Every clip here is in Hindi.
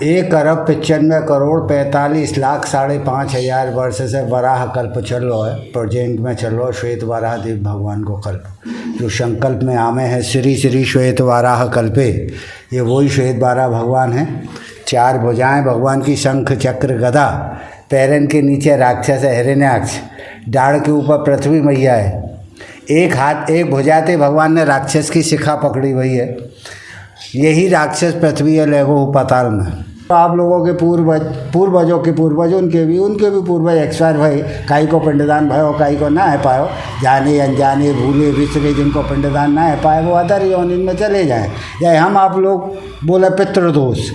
1,95,45,00,000 5,500 वर्ष से वराह कल्प चल रहा है, प्रेजेंट में चल रहा है श्वेत वराह देव भगवान को कल्प, जो संकल्प में आमे हैं श्री श्री श्वेत वराह कल्पे। ये वही श्वेत वराह भगवान हैं। 4 भुजाएं भगवान की, शंख चक्र गदा, पैरन के नीचे राक्षस है हिरण्याक्ष, डाढ़ के ऊपर पृथ्वी मैया है, एक भुजाते भगवान ने राक्षस की शिखा पकड़ी हुई है। यही राक्षस पृथ्वी है लेगो पाताल में। तो आप लोगों के पूर्वजों के पूर्वज उनके भी पूर्वज एक्सपायर भय, काई को पिंडदान भयो काई को ना है पायो, जाने अनजाने भूले बिसरे जिनको पिंडदान ना है पाए वो अदर योनिन में चले जाएं। या हम आप लोग बोले पितृदोष,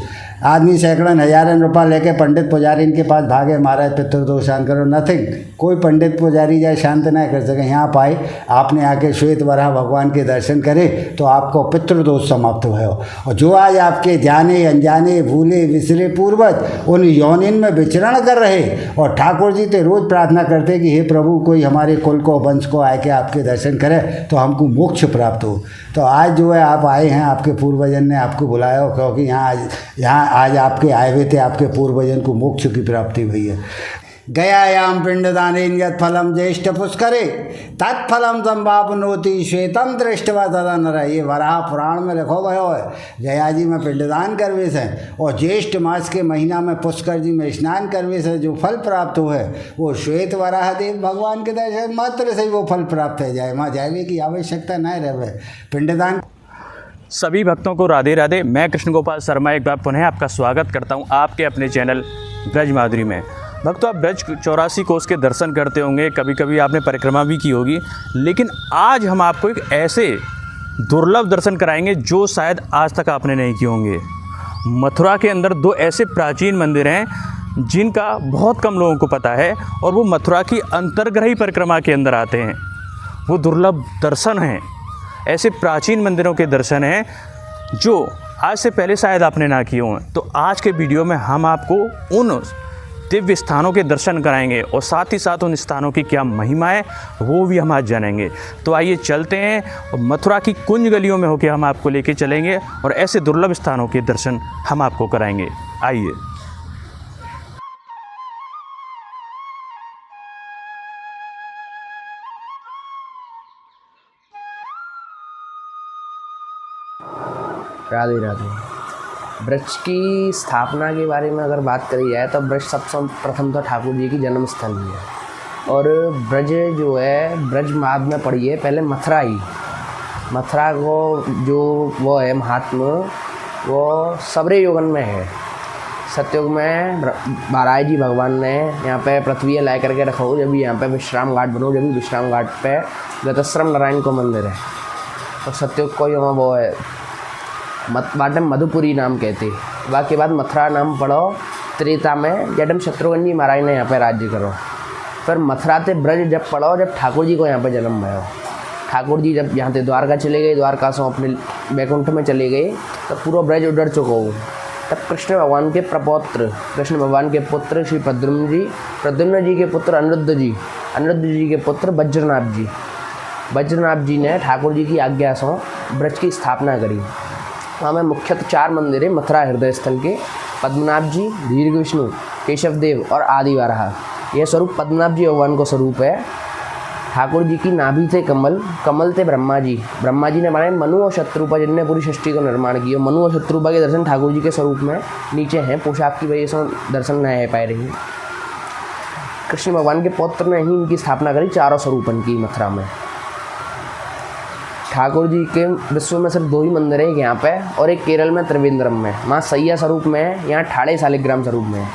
आदमी सैकड़न हजारन रुपया लेके पंडित पुजारी इनके पास भागे, महाराज पितृदोष शांत करो, नथिंग। कोई पंडित पुजारी जाए शांत ना कर सके। यहाँ पाए आपने आके श्वेत वराह भगवान के दर्शन करे तो आपको पितृदोष समाप्त भयो। और जो आज आपके जाने अनजाने भूले विसरे पूर्वज उन यौनिन में विचरण कर रहे और ठाकुर जी से रोज़ प्रार्थना करते कि हे प्रभु कोई हमारे कुल को वंश को आके आपके दर्शन करे तो हमको मोक्ष प्राप्त हो। तो आज जो है आप आए हैं, आपके पूर्वजन ने आपको बुलाया हो, क्योंकि यहाँ आज आपके आए हुए थे, आपके पूर्वजन को मोक्ष की प्राप्ति हुई है। गयायाम पिंडदानेन यत् फलम ज्येष्ठ पुष्करे तत्फलम संवापनोति श्वेतम दृष्टवा तदा नर। ये वराह पुराण में लिखो भयो है। गया जी में पिंडदान करवे से और ज्येष्ठ मास के महीना में पुष्कर जी में स्नान करवे से जो फल प्राप्त हो है वो श्वेत वराह देव भगवान के दर्शन मात्र से ही वो फल प्राप्त है जाए। वहाँ जाने की आवश्यकता नहीं रहे। पिंडदान सभी भक्तों को राधे राधे। मैं कृष्ण गोपाल शर्मा एक बार पुनः आपका स्वागत करता हूं आपके अपने चैनल ब्रज माधुरी में। भक्तों, आप ब्रज 84 कोस के दर्शन करते होंगे, कभी कभी आपने परिक्रमा भी की होगी, लेकिन आज हम आपको एक ऐसे दुर्लभ दर्शन कराएंगे जो शायद आज तक आपने नहीं किए होंगे। मथुरा के अंदर 2 ऐसे प्राचीन मंदिर हैं जिनका बहुत कम लोगों को पता है और वो मथुरा की अंतर्ग्रही परिक्रमा के अंदर आते हैं। वो दुर्लभ दर्शन हैं, ऐसे प्राचीन मंदिरों के दर्शन हैं जो आज से पहले शायद आपने ना किए हों। तो आज के वीडियो में हम आपको उन दिव्य स्थानों के दर्शन कराएंगे और साथ ही साथ उन स्थानों की क्या महिमा है वो भी हम आज जानेंगे। तो आइए चलते हैं और मथुरा की कुंज गलियों में होकर हम आपको लेके चलेंगे और ऐसे दुर्लभ स्थानों के दर्शन हम आपको कराएंगे। आइए। राधे राधे। ब्रज की स्थापना के बारे में अगर बात करी जाए तो ब्रज सबसे प्रथम तो ठाकुर जी की जन्म स्थल ही है। और ब्रज जो है ब्रज बाद में पड़ी है पहले मथुरा ही। मथुरा को जो वो है महात्मा वो सबरे युगन में है। सतयुग में बाराय जी भगवान ने यहाँ पे पृथ्वी ला करके रखा हो, जब भी यहाँ पे विश्राम घाट बनो, जब भी विश्राम घाट पे गतश्रम नारायण को मंदिर है। और सतयुग को यहाँ वो है बाटे मधुपुरी नाम कहते। बाकी बाद मथुरा नाम पढ़ो त्रेता में, जब शत्रुघ्न जी महाराज ने यहाँ पे राज्य करो। फिर मथुरा से ब्रज जब पढ़ो जब ठाकुर जी को यहाँ पे जन्म भयो। ठाकुर जी जब यहाँ से द्वारका चले गए, द्वारका से अपने वैकुंठ में चले गए, तब पूरा ब्रज उधर चुका हो। तब कृष्ण भगवान के प्रपौत्र, कृष्ण भगवान के पुत्र श्री प्रद्युम्न जी के पुत्र अनिरुद्ध जी के पुत्र वज्रनाभ जी ने ठाकुर जी की आज्ञा से ब्रज की स्थापना करी। वहाँ में मुख्यतः 4 मंदिर है मथुरा हृदय स्थल के। पद्मनाभ जी, दीर्घ विष्णु, केशव देव और आदि वराह। यह स्वरूप पद्मनाभ जी भगवान को स्वरूप है। ठाकुर जी की नाभि थे कमल थे ब्रह्मा जी ने बनाए मनु और शत्रुपा जिनने पूरी सृष्टि को निर्माण किया। मनु और शत्रुपा के दर्शन ठाकुर जी के स्वरूप में नीचे हैं, पोशाक की वजह से दर्शन नहीं है पाए रही। कृष्ण भगवान के पौत्र ने ही इनकी स्थापना करी 4 स्वरूपन की मथुरा में। ठाकुर जी के विश्व में सिर्फ 2 ही मंदिर है, एक यहाँ पे और एक केरल में त्रिवेंद्रम में। वहाँ सैया स्वरूप में है, यहाँ ठाड़े शालिग्राम स्वरूप में है।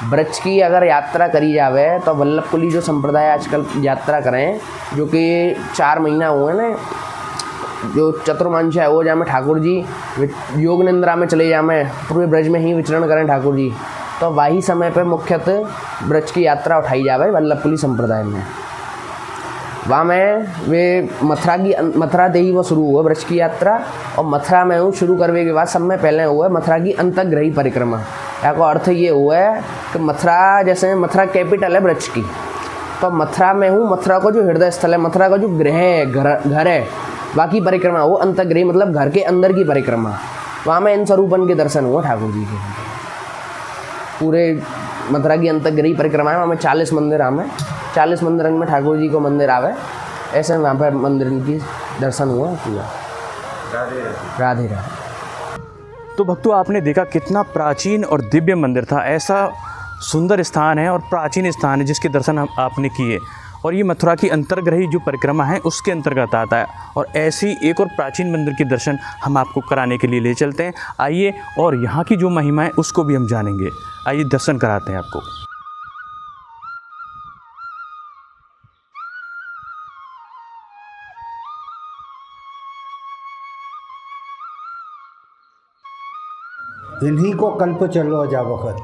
ब्रज की अगर यात्रा करी जावे तो वल्लभकुली जो संप्रदाय आजकल यात्रा करें, जो कि 4 महीना हुए ना, जो चतुर्मांश है वो जामे ठाकुर जी योग निंद्रा में चले जामे, पूरे ब्रज में ही विचरण करें ठाकुर जी, तो वही समय पर मुख्यतः ब्रज की यात्रा उठाई जावे वल्लभकुली संप्रदाय में। वहाँ में वे मथुरा से ही वो शुरू हुआ ब्रज की यात्रा। और मथुरा में शुरू करने के बाद सब में पहले हुआ है मथुरा की अंतर्ग्रही परिक्रमा। यहाँ का अर्थ ये हुआ है कि मथुरा, जैसे मथुरा कैपिटल है ब्रज की, तो मथुरा में मथुरा को जो हृदय स्थल है, मथुरा का जो गृह है, घर है, बाकी परिक्रमा वो अंतर्ग्रही मतलब घर के अंदर की परिक्रमा। वहाँ में इन स्वरूपन के दर्शन हुआ ठाकुर जी के। पूरे मथुरा की अंतर्गृह परिक्रमा में 40 मंदिर आवे, 40 मंदिर में ठाकुर जी को मंदिर आवे, ऐसे वहाँ पर मंदिर की दर्शन हुआ पूरा। राधे राधे। तो भक्तों आपने देखा कितना प्राचीन और दिव्य मंदिर था, ऐसा सुंदर स्थान है और प्राचीन स्थान है जिसके दर्शन आपने किए, और ये मथुरा की अंतर्ग्रही जो परिक्रमा है उसके अंतर्गत आता है। और ऐसी एक और प्राचीन मंदिर के दर्शन हम आपको कराने के लिए ले चलते हैं। आइए और यहाँ की जो महिमा है उसको भी हम जानेंगे। आइए दर्शन कराते हैं आपको। इन्हीं को कल्प चलो जा वक़्त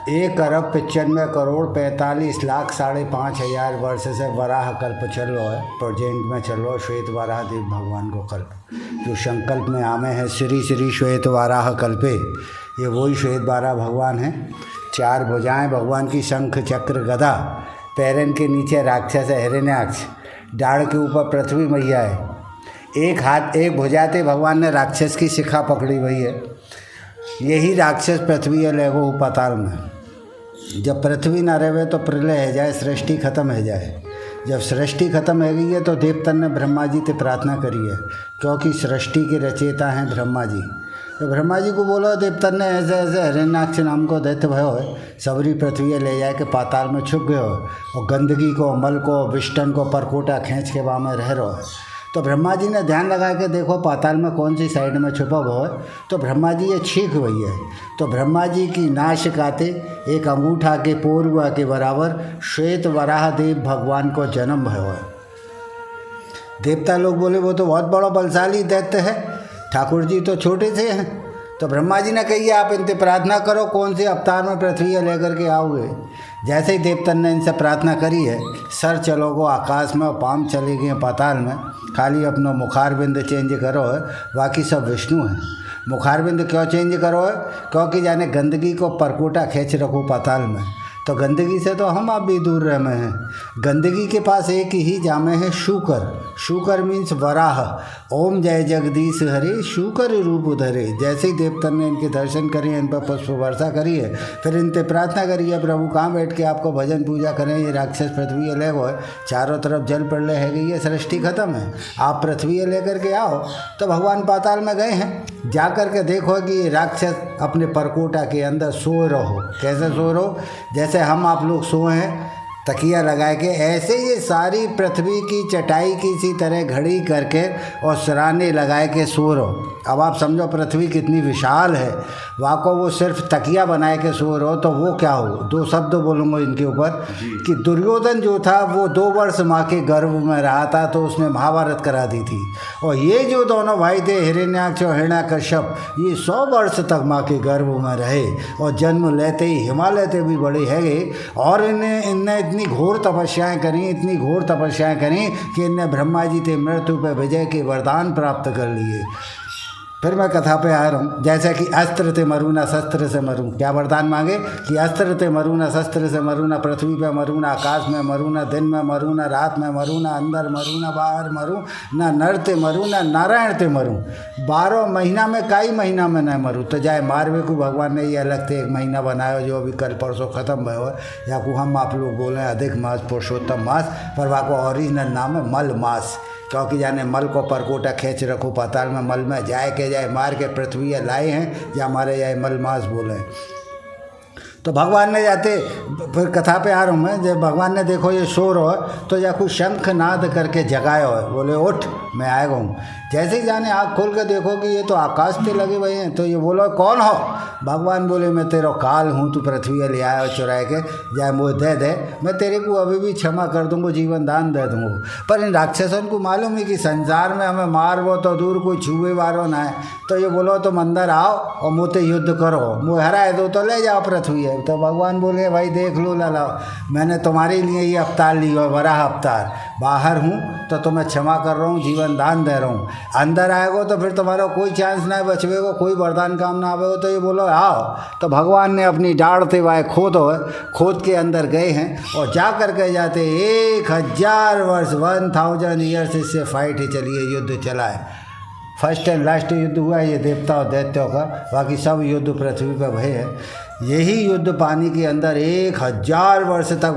1,95,45,45,5,500 वर्ष से वराह कल्प चलो है। प्रेजेंट में चलो श्वेत वाराह देव भगवान को कल्प जो संकल्प में आमे हैं श्री श्री श्वेत वाराह कल्पे। ये वही श्वेत वाराह भगवान हैं। 4 भुजाएं भगवान की, शंख चक्र गदा, पैरन के नीचे राक्षस है हिरण्याक्ष, डाढ़ के ऊपर पृथ्वी मैया है। एक हाथ एक भुजाते भगवान ने राक्षस की शिखा पकड़ी हुई है। यही राक्षस पृथ्वी है लेगो पाताल में। जब पृथ्वी ना रहे तो प्रलय है जाए, सृष्टि खत्म है जाए। जब सृष्टि खत्म हो गई है तो देवतन ने ब्रह्मा जी से प्रार्थना करी है, क्योंकि सृष्टि के रचयिता हैं ब्रह्मा जी। तो ब्रह्मा जी को बोलो देवतन ने ऐसे ऐसे हिरण्याक्ष नाम को दैत्य भयो है, सबरी पृथ्वी ले जाए के पाताल में छुप गए हो और गंदगी को, मल को, विष्टन को परकोटा खींच के वहाँ में रह रहो है। तो ब्रह्मा जी ने ध्यान लगा के देखो पाताल में कौन सी साइड में छुपा हुआ है। तो ब्रह्मा जी ये छींक हुई है। तो ब्रह्मा जी की नाशिकाते एक अंगूठा के पोरुआ के बराबर श्वेत वराह देव भगवान को जन्म भयो है। देवता लोग बोले वो तो बहुत बड़ा बलशाली दैत्य है, ठाकुर जी तो छोटे से हैं। तो ब्रह्मा जी ने कही आप इनसे प्रार्थना करो कौन से अवतार में पृथ्वी लेकर के आओगे। जैसे ही देवतन ने इनसे प्रार्थना करी है, सर चलोगो आकाश में और पाम चले गए पाताल में, खाली अपना मुखारबिंद चेंज करो है, बाकी सब विष्णु हैं। मुखारबिंद क्यों चेंज करो है? क्योंकि जाने गंदगी को परकोटा खींच रखो पाताल में। तो गंदगी से तो हम आप भी दूर रह में हैं। गंदगी के पास एक ही जामे है शूकर। शूकर मीन्स वराह। ओम जय जगदीश हरे शूकर रूप धरे। जैसे ही देवतन ने इनके दर्शन करे, इन पर पुष्प वर्षा करी है, फिर इनसे प्रार्थना करी है प्रभु कहाँ बैठ के आपको भजन पूजा करें, ये राक्षस पृथ्वी ले हो, चारों तरफ जल प्रलय है गई है, सृष्टि खत्म है, आप पृथ्वी लेकर के आओ। तो भगवान पाताल में गए हैं, जा कर के देखो कि ये राक्षस अपने परकोटा के अंदर सो रहो। कैसे सो रहो? जैसे हम आप लोग सोए हैं तकिया लगा के, ऐसे ये सारी पृथ्वी की चटाई किसी तरह घड़ी करके और सराने लगाए के सो रहो। अब आप समझो पृथ्वी कितनी विशाल है, वहाँ को वो सिर्फ तकिया बनाए के सो रहो तो वो क्या हो। 2 शब्द बोलूँगा इनके ऊपर कि दुर्योधन जो था वो 2 वर्ष माँ के गर्भ में रहा था, तो उसने महाभारत करा दी थी। और ये जो दोनों भाई थे हिरण्याक्ष और हिरण्याकश्यप, ये 100 वर्ष तक माँ के गर्भ में रहे और जन्म लेते ही हिमालय से भी बड़े है गए। और इनने इतनी घोर तपस्याएं करी, इतनी घोर तपस्याएं करी कि इनने ब्रह्मा जी से मृत्यु पर विजय के वरदान प्राप्त कर लिए। फिर मैं कथा पे आ रहा हूँ। जैसे कि अस्त्र ते मरू ना शस्त्र से मरूँ। क्या वरदान मांगे कि अस्त्र ते मरू ना शस्त्र से मरू ना, पृथ्वी पे मरू ना, आकाश में मरू ना, दिन में मरू ना, रात में मरू ना, अंदर मरू ना, बाहर मरू ना, नर ते मरू ना, नारायण ते मरूँ। 12 महीना में कई महीना में न मरूँ। तो जाए मारवे को भगवान ने ये अलग से 1 महीना बनाया जो अभी कल परसों ख़त्म भयो है, या को हम आप लोग बोलें अधिक मास पुरुषोत्तम मास, पर वहाँ को ओरिजिनल नाम है मल मास। क्योंकि जाने मल को परकोटा खींच रखो पाताल में, मल में जाए के जाए मार के पृथ्वी लाए हैं, या हमारे जाए मल मास बोले। तो भगवान ने जाते, फिर कथा पे आ रहा हूँ मैं, जब भगवान ने देखो ये सो रहा है तो या कुछ शंख नाद करके जगाया है, बोले उठ मैं आएगा हूँ। जैसे ही जाने आँख खोल कर देखो कि ये तो आकाश पे लगे हुए हैं, तो ये बोलो कौन हो? भगवान बोले मैं तेरा काल हूँ, तू पृथ्वी ले आया चुराए के, जाए मुझे दे दे, मैं तेरे को अभी भी क्षमा कर दूँगा, जीवन दान दे दूँगा। पर इन राक्षसों को मालूम है कि संसार में हमें मार वो तो दूर कोई छुए वारो ना है। तो ये बोलो तुम अंदर आओ और मुझसे युद्ध करो, मुझे हराए दो तो ले जाओ पृथ्वी है। तो भगवान बोले भाई देख लो लाला, मैंने तुम्हारे लिए ये अवतार लिया, वराह अवतार। बाहर हूँ तो तुम्हें क्षमा कर रहा हूँ, जीवन दान दे रहा हूँ। अंदर आएगो तो फिर तुम्हारा कोई चांस ना बचवे को, कोई वरदान काम ना आवेगो। तो ये बोलो आओ। तो भगवान ने अपनी डाढ़ से वाए खोद के अंदर गए हैं और जा कर के जाते 1000 वर्ष 1000 ईयर्स इससे फाइट ही चली है, युद्ध चला है। फर्स्ट एंड लास्ट युद्ध हुआ है ये देवता और दैत्यों का, बाकी सब युद्ध पृथ्वी पर भय है। यही युद्ध पानी के अंदर 1000 वर्ष तक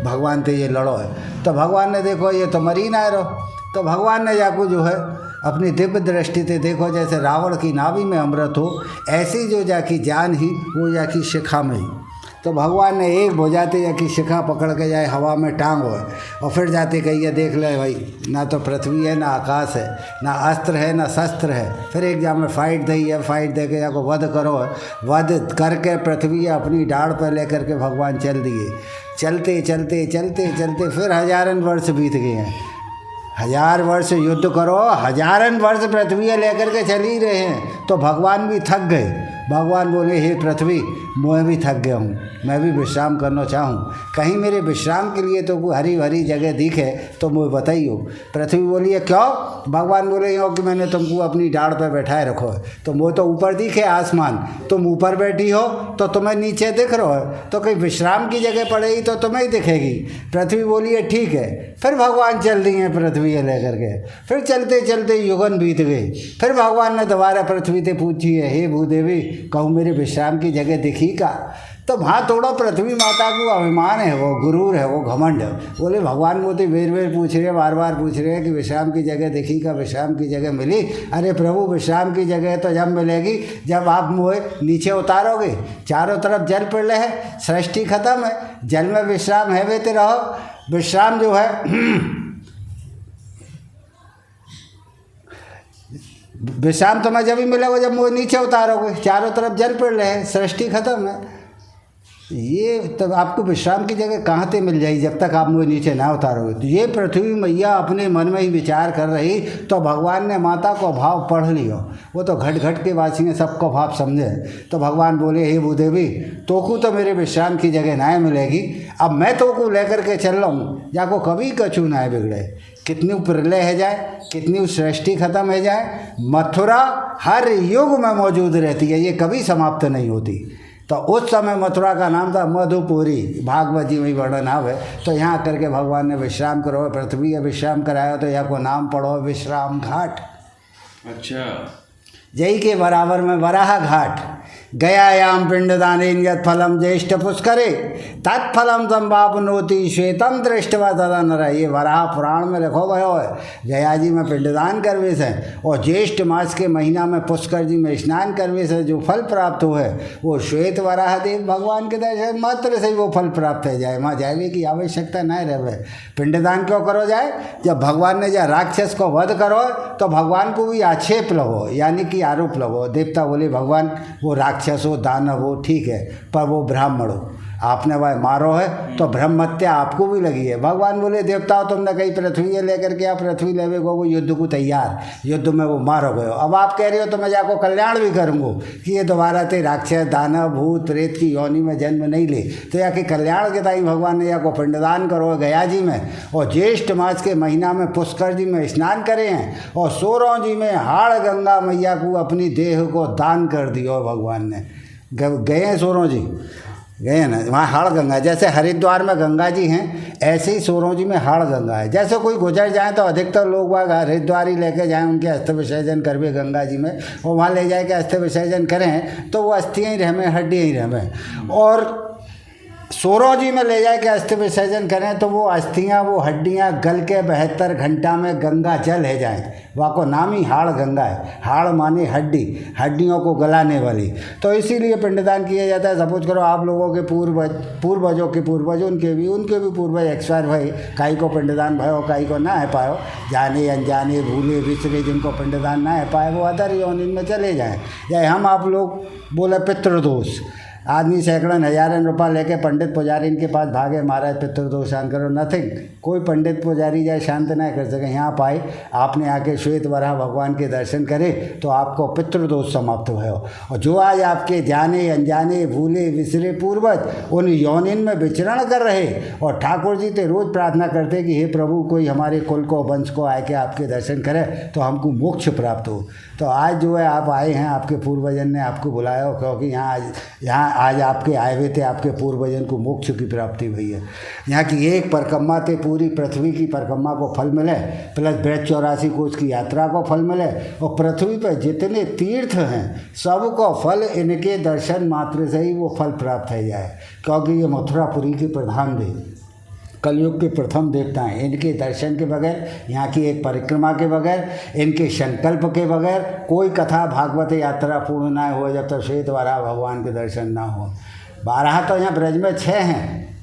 भगवान थे ये लड़ो है। तो भगवान ने देखो ये तो मरी ना रहो, तो भगवान ने जाको जो है अपनी दिव्य दृष्टि से देखो, जैसे रावण की नाभि में अमृत हो, ऐसी जो जाकी जान ही वो जाकी शिखा में ही। तो भगवान ने एक भुजाते जाकी शिखा पकड़ के जाए हवा में टांगो है, और फिर जाते कहिए देख ले भाई, ना तो पृथ्वी है, ना आकाश है, ना अस्त्र है, ना शस्त्र है। फिर एक जा में फाइट दी है, फाइट दे के जाको वध करो है। वध करके पृथ्वी अपनी डाढ़ पर लेकर के भगवान चल दिए। चलते चलते चलते चलते फिर 1000 वर्ष बीत गए हैं। 1000 वर्ष युद्ध करो, 1000 वर्ष पृथ्वी लेकर के चल ही रहे हैं। तो भगवान भी थक गए। भगवान बोले हे पृथ्वी, मैं भी थक गया हूँ, मैं भी विश्राम करना चाहूँ, कहीं मेरे विश्राम के लिए तो कोई हरी भरी जगह दिखे तो मुझे बताइयो। पृथ्वी बोलिए क्यों? भगवान बोले यो कि मैंने तुमको अपनी डाढ़ पर बैठाए रखो है, तो वो तो ऊपर दिखे आसमान, तुम ऊपर बैठी हो तो तुम्हें नीचे दिख रहा है, तो कहीं विश्राम की जगह पड़ेगी तो तुम्हें ही दिखेगी। पृथ्वी बोलिए ठीक है। फिर भगवान चल दिए हैं पृथ्वी लेकर के। फिर चलते चलते युगन बीत गए। फिर भगवान ने दोबारा पृथ्वी से पूछी है हे भूदेवी, कहूँ मेरे विश्राम की जगह दिखी का? तो वहाँ थोड़ा पृथ्वी माता को अभिमान है, वो गुरूर है, वो घमंड है। बोले भगवान वो तो बेर पूछ रहे, बार बार पूछ रहे हैं कि विश्राम की जगह दिखी का, विश्राम की जगह मिली? अरे प्रभु, विश्राम की जगह तो जब मिलेगी जब आप मुझे नीचे उतारोगे। चारों तरफ जल प्रलय है, सृष्टि खत्म है, जल में विश्राम है वे तो रहो। विश्राम जो है विश्राम तो मैं जब ही मिलेगा जब मुझे नीचे उतारोगे। चारों तरफ जल प्रलय है, सृष्टि खत्म है। ये तब आपको विश्राम की जगह कहाँ से मिल जाएगी जब तक आप मुझे नीचे ना उतारोगे? तो ये पृथ्वी मैया अपने मन में ही विचार कर रही, तो भगवान ने माता को भाव पढ़ लियो। वो तो घट घट के वासी ने सबको भाव समझे। तो भगवान बोले हे भूदेवी, तोकू तो मेरे विश्राम की जगह ना मिलेगी। अब मैं तोकू लेकर के चल रहा हूँ, जाको कभी कछु ना बिगड़े। कितनी प्रलय है जाए, कितनी सृष्टि खत्म है जाए, मथुरा हर युग में मौजूद रहती है, ये कभी समाप्त नहीं होती। तो उस समय मथुरा का नाम था मधुपुरी, भागवत जी में वर्णन है। तो यहाँ करके भगवान ने विश्राम करो, पृथ्वी का विश्राम कराया, तो यहाँ को नाम पढ़ो विश्राम घाट। अच्छा, जय के बराबर में वराह घाट। गयायाम पिंडदानेन यत् फलम ज्येष्ठ पुष्करे तत्फलम संवापनोति श्वेतम दृष्टवा तदा नर। ये वराह पुराण में लिखो भयो है। गया जी में पिंडदान करवे से और ज्येष्ठ मास के महीना में पुष्कर जी में स्नान करवे से जो फल प्राप्त हो है वो श्वेत वराह देव भगवान के दर्शन मात्र से ही वो फल प्राप्त है जाए। वहाँ जाने की आवश्यकता नहीं रहे। पिंडदान क्यों करो जाए? जब भगवान ने जब राक्षस को वध करो तो भगवान को भी आक्षेप लगो, यानी कि आरोप लगो। देवता बोले भगवान वो राक्षस हो, दानव हो, ठीक है, पर वो ब्राह्मण हो, आपने वह मारो है तो ब्रह्म हत्या आपको भी लगी है। भगवान बोले देवताओं तुमने कहीं पृथ्वी लेकर के आप पृथ्वी लेवे गो, वो युद्ध को तैयार, युद्ध में वो मारो गए। अब आप कह रहे हो तो मैं जाको कल्याण भी करूँगा कि ये दोबारा ते राक्षस दानव भूत प्रेत की योनि में जन्म नहीं ले। तो या कि कल्याण के ताई भगवान ने या को पिंडदान करो गया जी में, और ज्येष्ठ मास के महीना में पुष्कर जी में स्नान करे हैं, और सोरों जी में हाड़ गंगा मैया को अपनी देह को दान कर दियो भगवान ने। गए हैं सोरों जी, गए ना वहाँ हाड़ गंगा। जैसे हरिद्वार में गंगा जी हैं, ऐसे ही सोरों जी में हाड़ गंगा है। जैसे कोई गुजर जाए तो अधिकतर लोग वहाँ हरिद्वार ही लेके जाएँ, उनके अस्थि विसर्जन करवे गंगा जी में, और वहाँ ले जाए के अस्थि विसर्जन करें तो वो अस्थियाँ ही रहें, हड्डियाँ ही रहें। और सोरों जी में ले जाए के अस्थि विसर्जन करें तो वो अस्थियाँ वो हड्डियाँ गल के 72 घंटा में गंगा जल है जाएँ। वहाँ को नाम ही हाड़ गंगा है। हाड़ माने हड्डी, हड्डियों को गलाने वाली। तो इसीलिए पिंडदान किया जाता है। सपोज करो आप लोगों के पूर्वजों के पूर्वज, उनके भी पूर्वज एक्सपायर भए, काई को पिंडदान भयो, काई को ना है पायो, जाने अनजाने भूले बिसरे जिनको पिंडदान ना है पाए वो अदर योनि में चले जाएँ। या हम आप लोग बोले पितृदोष, आदमी सैकड़न हजारन रुपया लेके पंडित पुजारी इनके पास भागे, महाराज पितृदोष शांत करो, नथिंग। कोई पंडित पुजारी जाए शांत नहीं कर सके। यहाँ पाए आपने आके श्वेत वराह भगवान के दर्शन करे तो आपको पितृदोष समाप्त भयो। और जो आज आपके जाने अनजाने भूले विसरे पूर्वज उन योनिन में विचरण कर रहे और ठाकुर जी से रोज़ प्रार्थना करते कि हे प्रभु कोई हमारे कुल को वंश को आए के आपके दर्शन करे तो हमको मोक्ष प्राप्त हो। तो आज जो है आप आए हैं, आपके पूर्वजन ने आपको बुलाया हो, क्योंकि यहाँ आज आपके आए हुए थे, आपके पूर्वजन को मोक्ष की प्राप्ति हुई है। यहाँ की एक परिक्रमा से पूरी पृथ्वी की परिक्रमा को फल मिले, प्लस ब्रज 84 कोष की यात्रा को फल मिले, और पृथ्वी पर जितने तीर्थ हैं सबको फल इनके दर्शन मात्र से ही वो फल प्राप्त हो जाए, क्योंकि ये मथुरापुरी के प्रधान देव, कलयुग के प्रथम देवता हैं। इनके दर्शन के बगैर, यहाँ की एक परिक्रमा के बगैर, इनके संकल्प के बगैर कोई कथा भागवत यात्रा पूर्ण ना हो जब तक श्वेत वाराह भगवान के दर्शन ना हो। 12 तो यहाँ ब्रज में 6 हैं,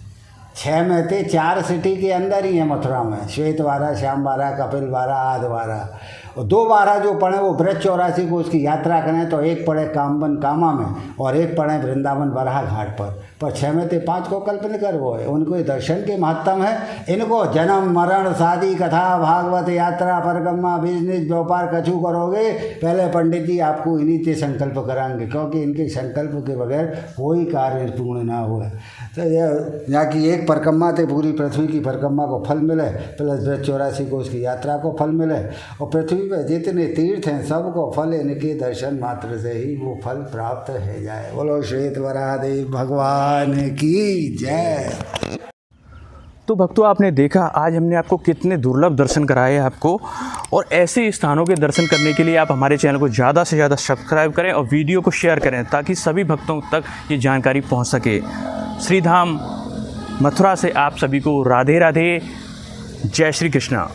6 में थे 4 सिटी के अंदर ही है मथुरा में, श्वेत वाराह, श्याम वाराह, कपिल वाराह, आदि वाराह। और 2 वाराह जो पड़े वो ब्रज 84 को उसकी यात्रा करें तो एक पड़े कामबन कामा में और एक पड़े वृंदावन बराह घाट पर 6 में थे 5 को कल्पना कर वो है। उनको दर्शन के महत्तम है। इनको जन्म मरण शादी कथा भागवत यात्रा परिक्रमा बिजनेस व्यापार कछु करोगे, पहले पंडित जी आपको इन्हीं से संकल्प कराएंगे, क्योंकि इनके संकल्प के बगैर कोई कार्य पूर्ण ना हुआ। तो यहाँ की एक परिक्रमा से पूरी पृथ्वी की परिक्रमा को फल मिले, प्लस ब्रज 84 को उसकी यात्रा को फल मिले, और पृथ्वी पर जितने तीर्थ हैं सबको फल इनके दर्शन मात्र से ही वो फल प्राप्त हो जाए। बोलो श्वेत वराह देव भगवान की जय। तो भक्तों, आपने देखा आज हमने आपको कितने दुर्लभ दर्शन कराए आपको, और ऐसे स्थानों के दर्शन करने के लिए आप हमारे चैनल को ज़्यादा से ज़्यादा सब्सक्राइब करें और वीडियो को शेयर करें ताकि सभी भक्तों तक ये जानकारी पहुंच सके। श्रीधाम मथुरा से आप सभी को राधे राधे, जय श्री कृष्णा।